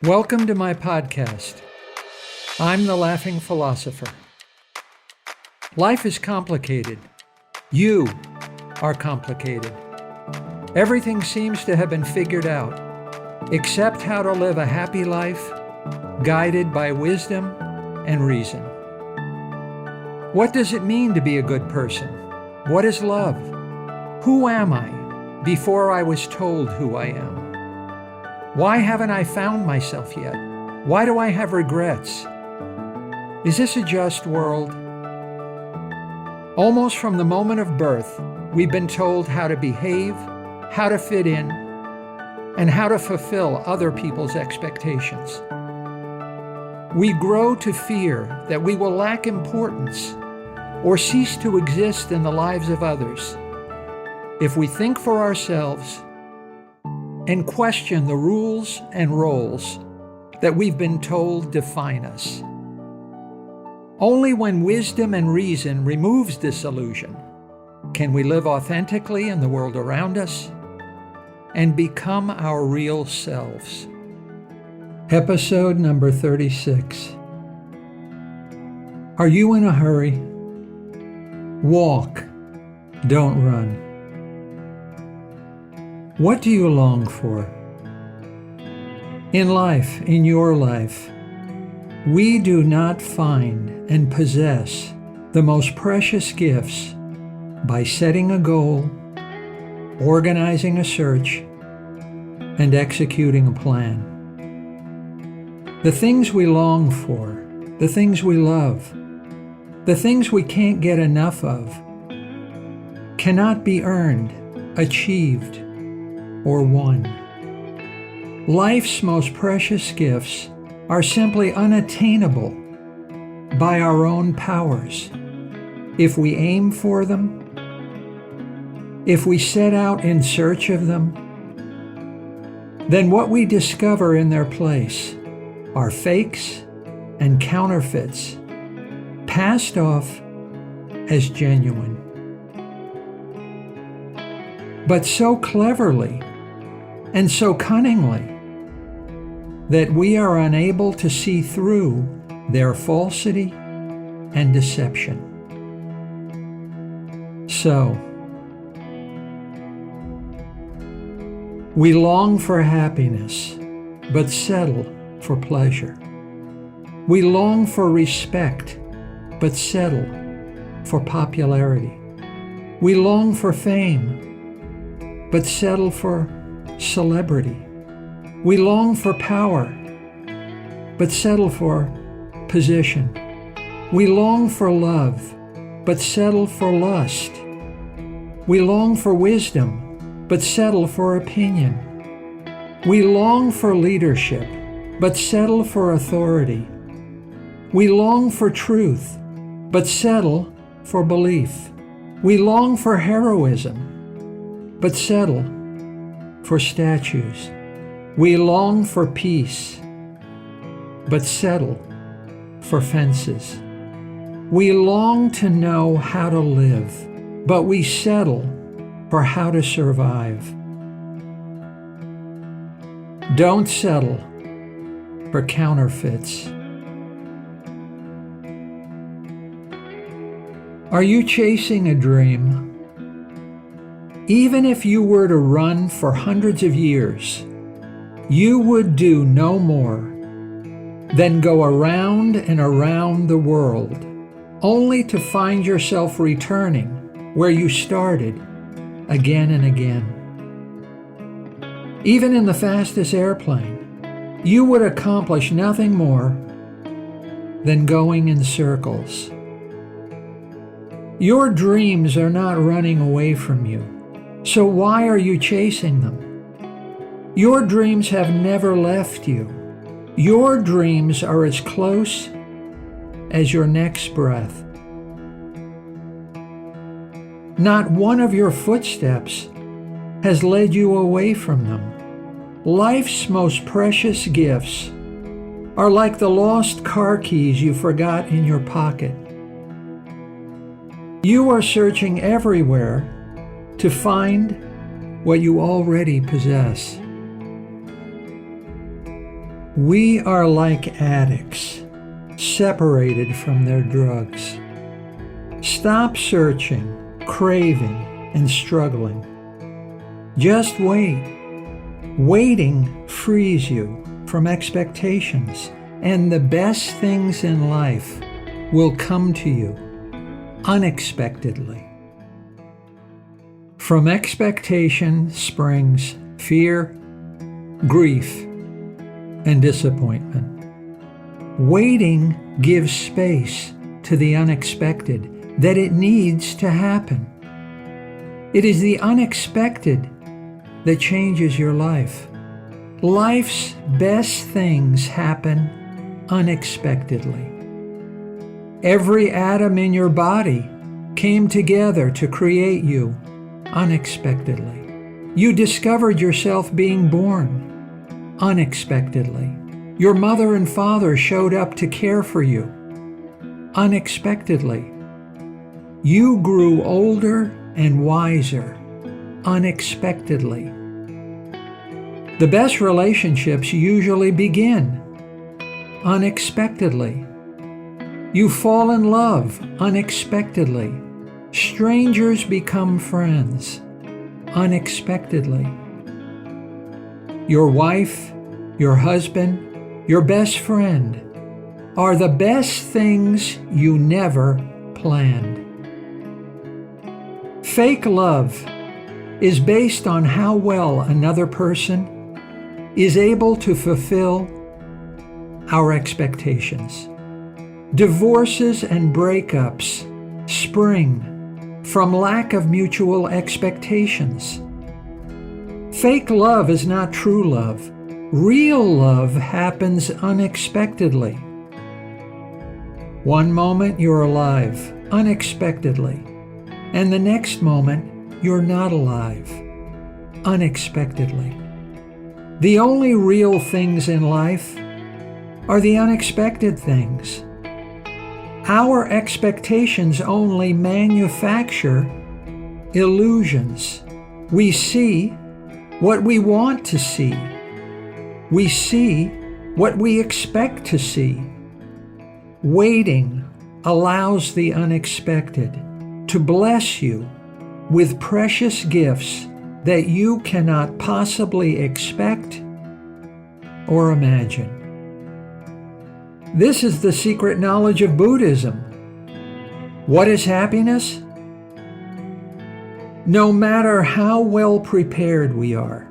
Welcome to my podcast. I'm the Laughing Philosopher. Life is complicated. You are complicated. Everything seems to have been figured out, except how to live a happy life, guided by wisdom and reason. What does it mean to be a good person? What is love? Who am I before I was told who I am? Why haven't I found myself yet? Why do I have regrets? Is this a just world? Almost from the moment of birth, we've been told how to behave, how to fit in, and how to fulfill other people's expectations. We grow to fear that we will lack importance or cease to exist in the lives of others if we think for ourselves and question the rules and roles that we've been told define us. Only when wisdom and reason removes this illusion can we live authentically in the world around us and become our real selves. Episode number 36. Are you in a hurry? Walk, don't run. What do you long for? In life, in your life, we do not find and possess the most precious gifts by setting a goal, organizing a search, and executing a plan. The things we long for, the things we love, the things we can't get enough of, cannot be earned, achieved, or won. Life's most precious gifts are simply unattainable by our own powers. If we aim for them, if we set out in search of them, then what we discover in their place are fakes and counterfeits, passed off as genuine. But so cleverly and so cunningly that we are unable to see through their falsity and deception. So, we long for happiness, but settle for pleasure. We long for respect, but settle for popularity. We long for fame, but settle for celebrity. We long for power, but settle for position. We long for love, but settle for lust. We long for wisdom, but settle for opinion. We long for leadership, but settle for authority. We long for truth, but settle for belief. We long for heroism, but settle for statues. We long for peace, but settle for fences. We long to know how to live, but we settle for how to survive. Don't settle for counterfeits. Are you chasing a dream? Even if you were to run for hundreds of years, you would do no more than go around and around the world, only to find yourself returning where you started again and again. Even in the fastest airplane, you would accomplish nothing more than going in circles. Your dreams are not running away from you, so why are you chasing them? Your dreams have never left you. Your dreams are as close as your next breath. Not one of your footsteps has led you away from them. Life's most precious gifts are like the lost car keys you forgot in your pocket. You are searching everywhere to find what you already possess. We are like addicts, separated from their drugs. Stop searching, craving, and struggling. Just wait. Waiting frees you from expectations, and the best things in life will come to you unexpectedly. From expectation springs fear, grief, and disappointment. Waiting gives space to the unexpected that it needs to happen. It is the unexpected that changes your life. Life's best things happen unexpectedly. Every atom in your body came together to create you unexpectedly. You discovered yourself being born unexpectedly. Your mother and father showed up to care for you unexpectedly. You grew older and wiser unexpectedly. The best relationships usually begin unexpectedly. You fall in love unexpectedly. Strangers become friends unexpectedly. Your wife, your husband, your best friend are the best things you never planned. Fake love is based on how well another person is able to fulfill our expectations. Divorces and breakups spring from lack of mutual expectations. Fake love is not true love. Real love happens unexpectedly. One moment you're alive unexpectedly, and the next moment you're not alive unexpectedly. The only real things in life are the unexpected things. Our expectations only manufacture illusions. We see what we want to see. We see what we expect to see. Waiting allows the unexpected to bless you with precious gifts that you cannot possibly expect or imagine. This is the secret knowledge of Buddhism. What is happiness? No matter how well prepared we are,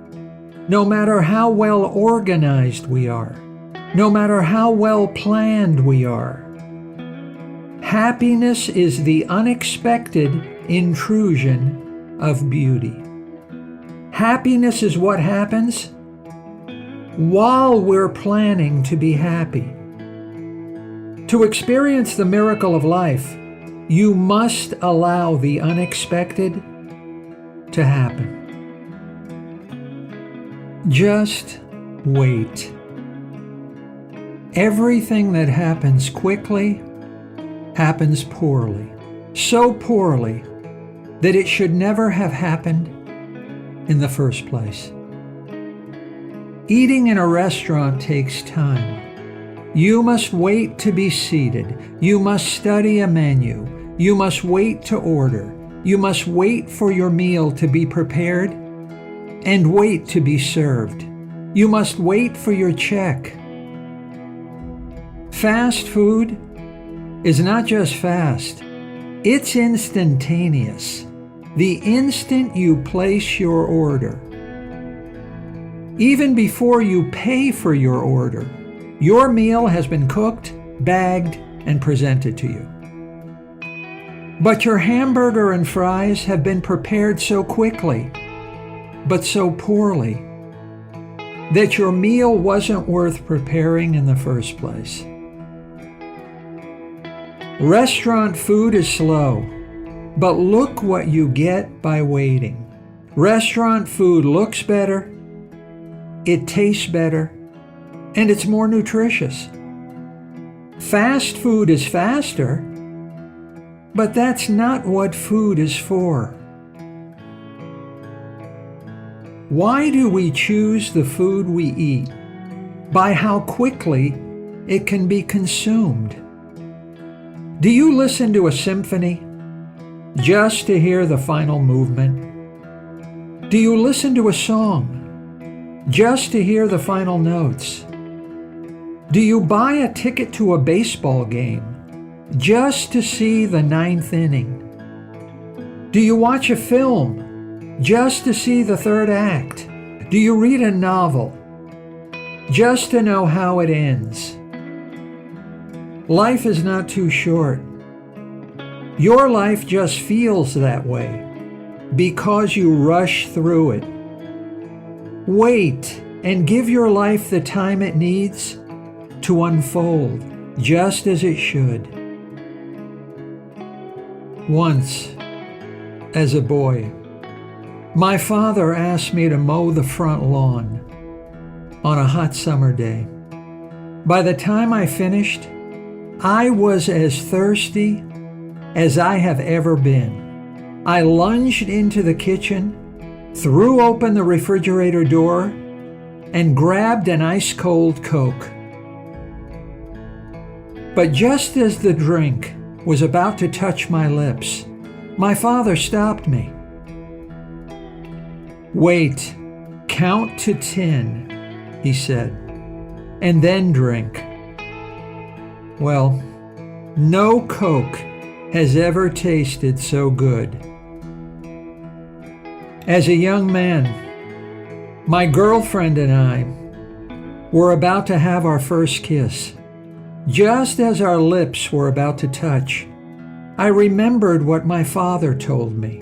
no matter how well organized we are, no matter how well planned we are, happiness is the unexpected intrusion of beauty. Happiness is what happens while we're planning to be happy. To experience the miracle of life, you must allow the unexpected to happen. Just wait. Everything that happens quickly happens poorly. So poorly that it should never have happened in the first place. Eating in a restaurant takes time. You must wait to be seated. You must study a menu. You must wait to order. You must wait for your meal to be prepared and wait to be served. You must wait for your check. Fast food is not just fast, it's instantaneous. The instant you place your order. Even before you pay for your order, your meal has been cooked, bagged, and presented to you. But your hamburger and fries have been prepared so quickly, but so poorly, that your meal wasn't worth preparing in the first place. Restaurant food is slow, but look what you get by waiting. Restaurant food looks better, it tastes better, and it's more nutritious. Fast food is faster, but that's not what food is for. Why do we choose the food we eat? by how quickly it can be consumed. Do you listen to a symphony just to hear the final movement? Do you listen to a song just to hear the final notes? Do you buy a ticket to a baseball game just to see the ninth inning? Do you watch a film just to see the third act? Do you read a novel just to know how it ends? Life is not too short. Your life just feels that way because you rush through it. Wait and give your life the time it needs to unfold just as it should. Once, as a boy, my father asked me to mow the front lawn on a hot summer day. By the time I finished, I was as thirsty as I have ever been. I lunged into the kitchen, threw open the refrigerator door, and grabbed an ice-cold Coke. But just as the drink was about to touch my lips, my father stopped me. "Wait, count to 10, he said, "and then drink." Well, no Coke has ever tasted so good. As a young man, my girlfriend and I were about to have our first kiss. Just as our lips were about to touch, I remembered what my father told me,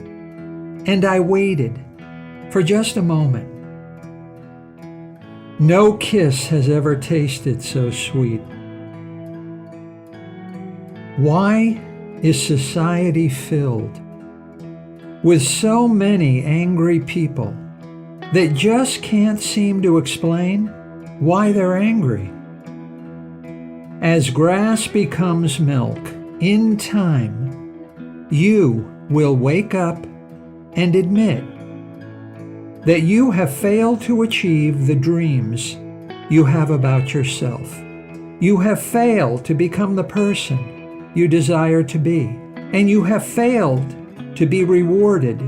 and I waited for just a moment. No kiss has ever tasted so sweet. Why is society filled with so many angry people that just can't seem to explain why they're angry? As grass becomes milk, in time, you will wake up and admit that you have failed to achieve the dreams you have about yourself. You have failed to become the person you desire to be, and you have failed to be rewarded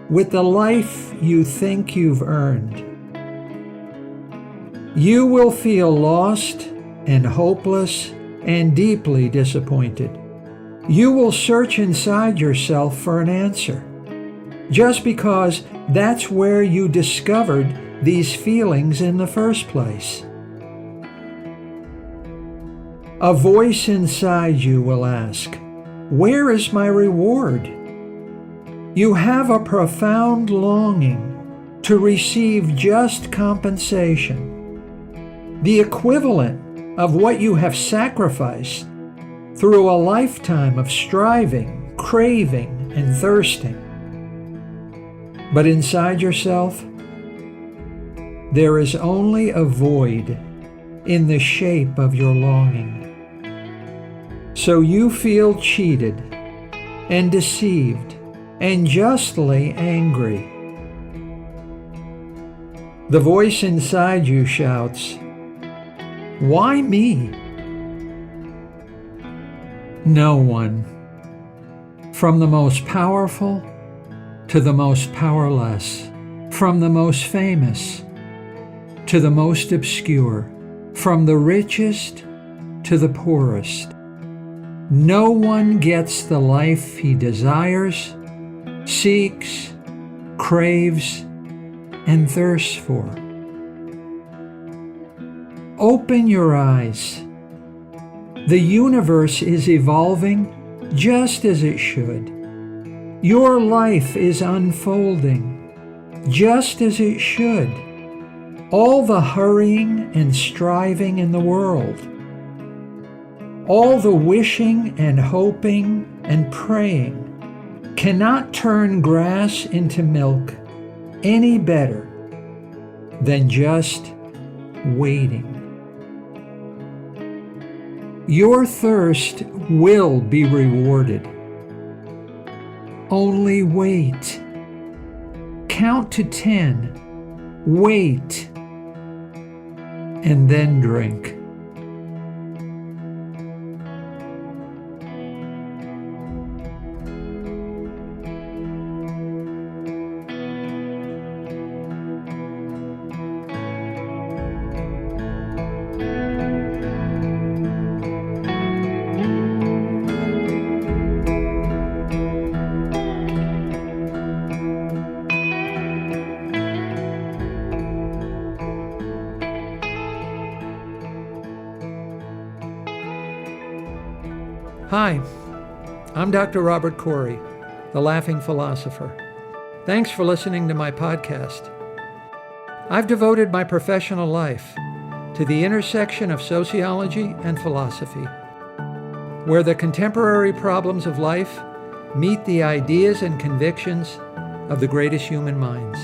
with the life you think you've earned. You will feel lost and hopeless and deeply disappointed. You will search inside yourself for an answer, just because that's where you discovered these feelings in the first place. A voice inside you will ask, "Where is my reward?" You have a profound longing to receive just compensation, the equivalent of what you have sacrificed through a lifetime of striving, craving, and thirsting. But inside yourself, there is only a void in the shape of your longing. So you feel cheated and deceived and justly angry. The voice inside you shouts, "Why me?" No one, from the most powerful to the most powerless, from the most famous to the most obscure, from the richest to the poorest, no one gets the life he desires, seeks, craves, and thirsts for. Open your eyes. The universe is evolving just as it should. Your life is unfolding just as it should. All the hurrying and striving in the world, all the wishing and hoping and praying cannot turn grass into milk any better than just waiting. Your thirst will be rewarded. Only wait. Count to 10. Wait. and then drink. Hi, I'm Dr. Robert Corey, the Laughing Philosopher. Thanks for listening to my podcast. I've devoted my professional life to the intersection of sociology and philosophy, where the contemporary problems of life meet the ideas and convictions of the greatest human minds.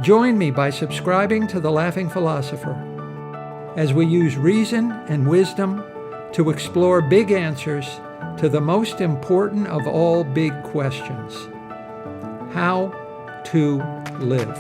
Join me by subscribing to the Laughing Philosopher as we use reason and wisdom to explore big answers to the most important of all big questions: how to live.